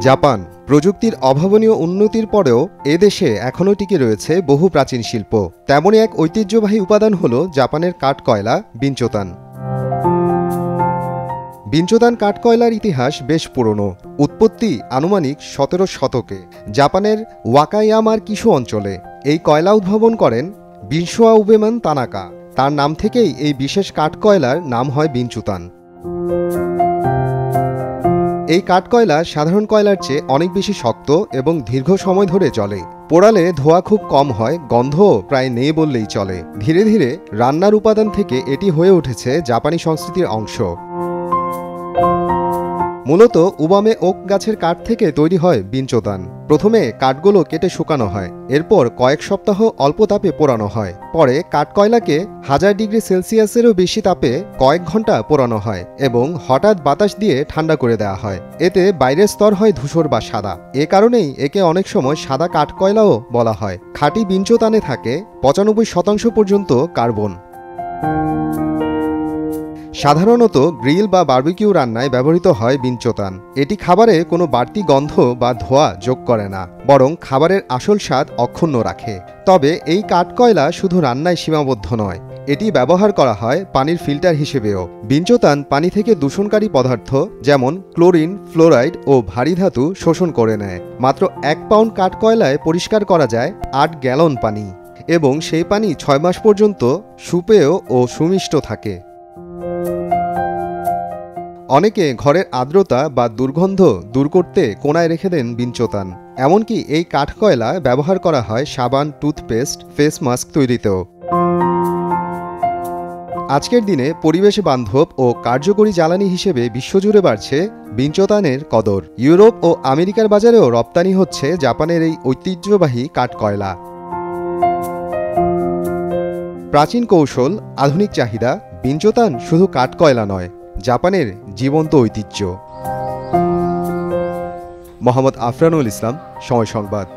Japan প্রযুক্তির অভাবনীয় উন্নতির পরেও এদেশে এখনও টিকে রয়েছে বহু প্রাচীন শিল্প। তেমনই এক ঐতিহ্যবাহী উপাদান হল জাপানের কাঠকয়লা বিঞ্চোতান। বিঞ্চোতান কাঠকয়লার ইতিহাস বেশ পুরনো। উৎপত্তি আনুমানিক ১৭ শতকে জাপানের ওয়াকায়ামার কিশু অঞ্চলে। এই কয়লা উদ্ভাবন করেন বিনশোয়া উবেমান তানাকা। তার নাম থেকেই এই বিশেষ কাঠকয়লার নাম হয় বিঞ্চোতান। এই কাঠকয়লা সাধারণ কয়লার চেয়ে অনেক বেশি শক্ত এবং দীর্ঘ সময় ধরে জ্বলে। পোড়ালে ধোঁয়া খুব কম হয়, গন্ধও প্রায় নেই বললেই চলে। ধীরে ধীরে রান্নার উপাদান থেকে এটি হয়ে উঠেছে জাপানি সংস্কৃতির অংশ। মূলত উবামে ওক গাছের কাঠ থেকে তৈরি হয় বিঞ্চোতান। প্রথমে কাঠগুলো কেটে শুকানো হয়, এরপর কয়েক সপ্তাহ অল্প তাপে পোড়ানো হয়। পরে কাঠকয়লাকে 1000 ডিগ্রি সেলসিয়াসেরও বেশি তাপে কয়েক ঘন্টা পোড়ানো হয় এবং হঠাৎ বাতাস দিয়ে ঠান্ডা করে দেওয়া হয়। এতে বাইরের স্তর হয় ধূসর বা সাদা। এ কারণেই একে অনেক সময় সাদা কাঠকয়লাও বলা হয়। খাঁটি বিঞ্চোতানে থাকে 95% পর্যন্ত কার্বন। সাধারণত গ্রিল বা বারবিকিউ রান্নায় ব্যবহৃত হয় বিঞ্চোতান। এটি খাবারে কোনো বাড়তি গন্ধ বা ধোঁয়া যোগ করে না, বরং খাবারের আসল স্বাদ অক্ষুণ্ণ রাখে। তবে এই কাঠকয়লা শুধু রান্নায় সীমাবদ্ধ নয়, এটি ব্যবহার করা হয় পানির ফিল্টার হিসেবেও। বিঞ্চোতান পানি থেকে দূষণকারী পদার্থ যেমন ক্লোরিন, ফ্লোরাইড ও ভারী ধাতু শোষণ করে নেয়। মাত্র 1 পাউন্ড কাঠকয়লায় পরিষ্কার করা যায় 8 গ্যালন পানি, এবং সেই পানি 6 মাস পর্যন্ত সুপেয় ও সুমিষ্ট থাকে। অনেকে ঘরের আর্দ্রতা বা দুর্গন্ধ দূর করতে কোণায় রেখে দেন বিঞ্চোতান। এমনকি এই কাঠকয়লা ব্যবহার করা হয় সাবান, টুথপেস্ট, ফেস মাস্ক তৈরিতেও। আজকের দিনে পরিবেশ বান্ধব ও কার্যকরী জ্বালানি হিসেবে বিশ্বজুড়ে বাড়ছে বিঞ্চোতানের কদর। ইউরোপ ও আমেরিকার বাজারেও রপ্তানি হচ্ছে জাপানের এই ঐতিহ্যবাহী কাঠকয়লা। প্রাচীন কৌশল, আধুনিক চাহিদা, বিঞ্চোতান শুধু কাঠকয়লা নয়, জাপানের জীবন্ত ঐতিহ্য। মোহাম্মদ আফরানুল ইসলাম, সময় সংবাদ।